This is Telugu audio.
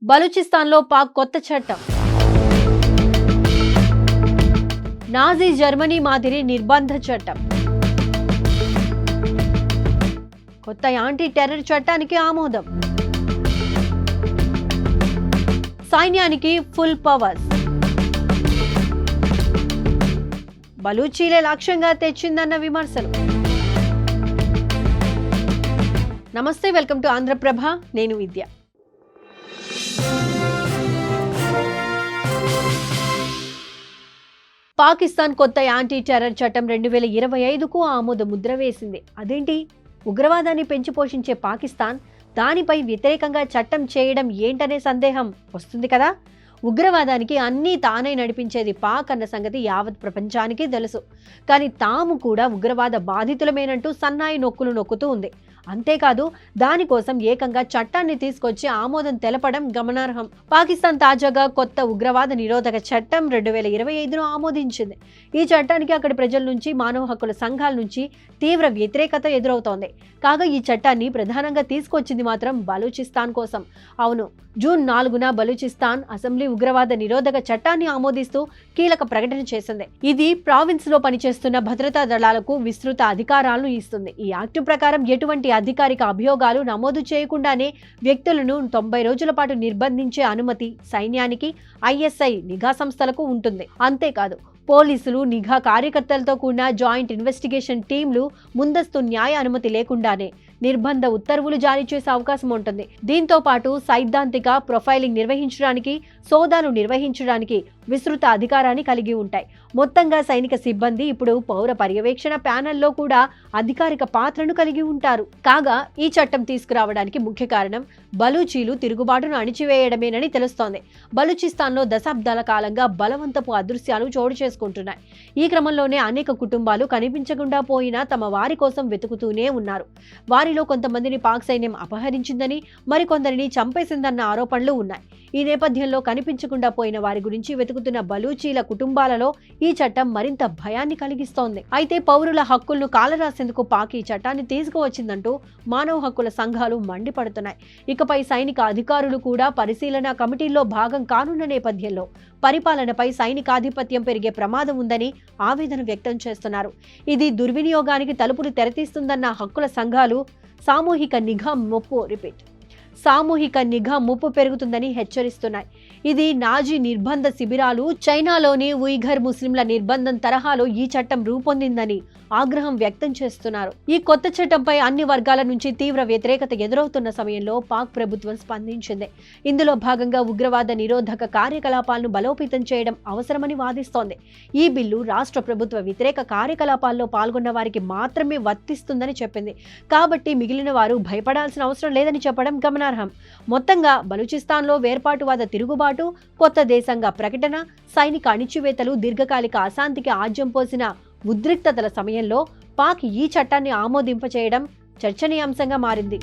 బలూచిస్తాన్లో పాక్ కొత్త చట్టం. నాజీ జర్మనీ మాదిరి నిర్బంధ చట్టం. కొత్త యాంటీ టెర్రర్ చట్టానికి ఆమోదం. సైన్యానికి ఫుల్ పవర్స్. బలూచీలే లక్ష్యంగా తెచ్చిందన్న విమర్శలు. నమస్తే, వెల్కమ్ టు ఆంధ్రప్రభ. నేను విద్య. పాకిస్తాన్ కొత్త యాంటీ టెర్రర్ చట్టం 2025కు ఆమోద ముద్ర వేసింది. అదేంటి, ఉగ్రవాదాన్ని పెంచి పోషించే పాకిస్తాన్ దానిపై వ్యతిరేకంగా చట్టం చేయడం ఏంటనే సందేహం వస్తుంది కదా. ఉగ్రవాదానికి అన్నీ తానే నడిపించేది పాక్ అన్న సంగతి యావత్ ప్రపంచానికి తెలుసు. కానీ తాము కూడా ఉగ్రవాద బాధితులమేనంటూ సన్నాయి నొక్కులు నొక్కుతూ ఉంది. అంతేకాదు, దానికోసం ఏకంగా చట్టాన్ని తీసుకొచ్చి ఆమోదం తెలపడం గమనార్హం. పాకిస్తాన్ తాజాగా కొత్త ఉగ్రవాద నిరోధక చట్టం 2025ను ఆమోదించింది. ఈ చట్టానికి అక్కడి ప్రజల నుంచి, మానవ హక్కుల సంఘాల నుంచి తీవ్ర వ్యతిరేకత ఎదురవుతోంది. కాగా ఈ చట్టాన్ని ప్రధానంగా తీసుకొచ్చింది మాత్రం బలూచిస్తాన్ కోసం. అవును, జూన్ 4న బలూచిస్తాన్ అసెంబ్లీ ఉగ్రవాద నిరోధక చట్టాన్ని ఆమోదిస్తూ కీలక ప్రకటన చేసింది. ఇది ప్రావిన్స్ లో పనిచేస్తున్న భద్రతా దళాలకు విస్తృత అధికారాలను ఇస్తుంది. ఈ యాక్టు ప్రకారం ఎటువంటి అధికారిక అభియోగాలు నమోదు చేయకుండానే వ్యక్తులను 90 రోజుల పాటు నిర్బంధించే అనుమతి సైన్యానికి, ఐఎస్ఐ నిఘా సంస్థలకు ఉంటుంది. అంతేకాదు, పోలీసులు, నిఘా కార్యకర్తలతో కూడిన జాయింట్ ఇన్వెస్టిగేషన్ టీంలు ముందస్తు న్యాయ అనుమతి లేకుండానే నిర్బంధ ఉత్తర్వులు జారీ చేసే అవకాశం ఉంటుంది. దీంతో పాటు సైద్ధాంతిక ప్రొఫైలింగ్ నిర్వహించడానికి, సోదాలు నిర్వహించడానికి విస్తృత అధికారాన్ని కలిగి ఉంటాయి. మొత్తంగా సైనిక సిబ్బంది ఇప్పుడు పౌర పర్యవేక్షణ ప్యానెల్లో కూడా అధికారిక పాత్రను కలిగి ఉంటారు. కాగా ఈ చట్టం తీసుకురావడానికి ముఖ్య కారణం బలూచీలు తిరుగుబాటును అణిచివేయడమేనని తెలుస్తోంది. బలూచిస్తాన్లో దశాబ్దాల కాలంగా బలవంతపు అదృశ్యాలు చోటు చేసుకుంటున్నాయి. ఈ క్రమంలోనే అనేక కుటుంబాలు కనిపించకుండా పోయినా తమ వారి కోసం వెతుకుతూనే ఉన్నారు. వారిలో కొంతమందిని పాక్ సైన్యం అపహరించిందని, మరికొందరిని చంపేసిందన్న ఆరోపణలు ఉన్నాయి. ఈ నేపథ్యంలో కనిపించకుండా పోయిన వారి గురించి వెతుకుతున్న బలూచీల కుటుంబాలలో ఈ చట్టం మరింత భయాన్ని కలిగిస్తోంది. అయితే పౌరుల హక్కులను కాలరాసేందుకు పాక్ ఈ చట్టాన్ని తీసుకువచ్చిందంటూ మానవ హక్కుల సంఘాలు మండిపడుతున్నాయి. ఇకపై సైనిక అధికారులు కూడా పరిశీలన కమిటీల్లో భాగం కానున్న నేపథ్యంలో పరిపాలనపై సైనికాధిపత్యం పెరిగే ప్రమాదం ఉందని ఆవేదన వ్యక్తం చేస్తున్నారు. ఇది దుర్వినియోగానికి తలుపులు తెరతీస్తుందన్న హక్కుల సంఘాలు సామూహిక నిఘా ముప్పు పెరుగుతుందని హెచ్చరిస్తున్నాయి. ఇది నాజీ నిర్బంధ శిబిరాలు, చైనాలోని ఉయిఘర్ ముస్లింల నిర్బంధం తరహాలో ఈ చట్టం రూపొందిందని ఆగ్రహం వ్యక్తం చేస్తున్నారు. ఈ కొత్త చట్టంపై అన్ని వర్గాల నుంచి తీవ్ర వ్యతిరేకత ఎదురవుతున్న సమయంలో పాక్ ప్రభుత్వం స్పందించింది. ఇందులో భాగంగా ఉగ్రవాద నిరోధక కార్యకలాపాలను బలోపేతం చేయడం అవసరమని వాదిస్తోంది. ఈ బిల్లు రాష్ట్ర ప్రభుత్వ వ్యతిరేక కార్యకలాపాల్లో పాల్గొన్న వారికి మాత్రమే వర్తిస్తుందని చెప్పింది. కాబట్టి మిగిలిన వారు భయపడాల్సిన అవసరం లేదని చెప్పడం గమనార్హం. మొత్తంగా బలూచిస్తాన్లో వేర్పాటువాద తిరుగుబాటు, కొత్త దేశంగా ప్రకటన, సైనిక అణిచివేతలు దీర్ఘకాలిక అశాంతికి ఆజ్యం పోసిన ఉద్రిక్తతల సమయంలో పాక్ ఈ చట్టాన్ని ఆమోదింపచేయడం చర్చనీయాంశంగా మారింది.